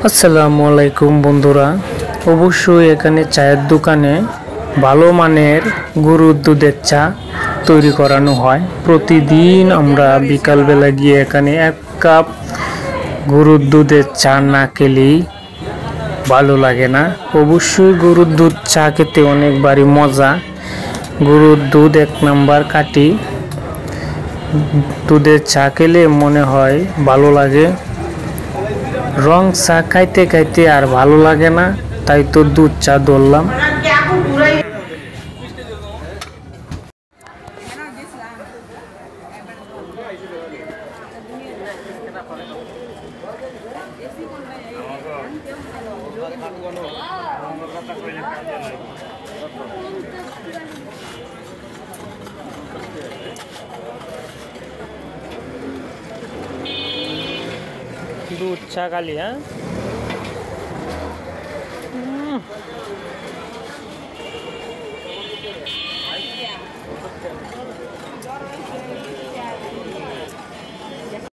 আসসালামু আলাইকুম বন্ধুরা। অবশ্যই এখানে চায়ের দোকানে ভালো মানের গরুর দুধের চা তৈরি করানো হয়। প্রতিদিন আমরা বিকালবেলা গিয়ে এখানে এক কাপ গরুর দুধের চা না খেলেই ভালো লাগে না। অবশ্যই গরুর দুধ চা খেতে অনেকবারই মজা। গরুর দুধ এক নাম্বার কাটি, দুধের চা খেলে মনে হয় ভালো লাগে। রং চা খাইতে খাইতে আর ভালো লাগে না, তাই তো দুধ চা ধরলাম। দুধ চা খালি, হ্যাঁ।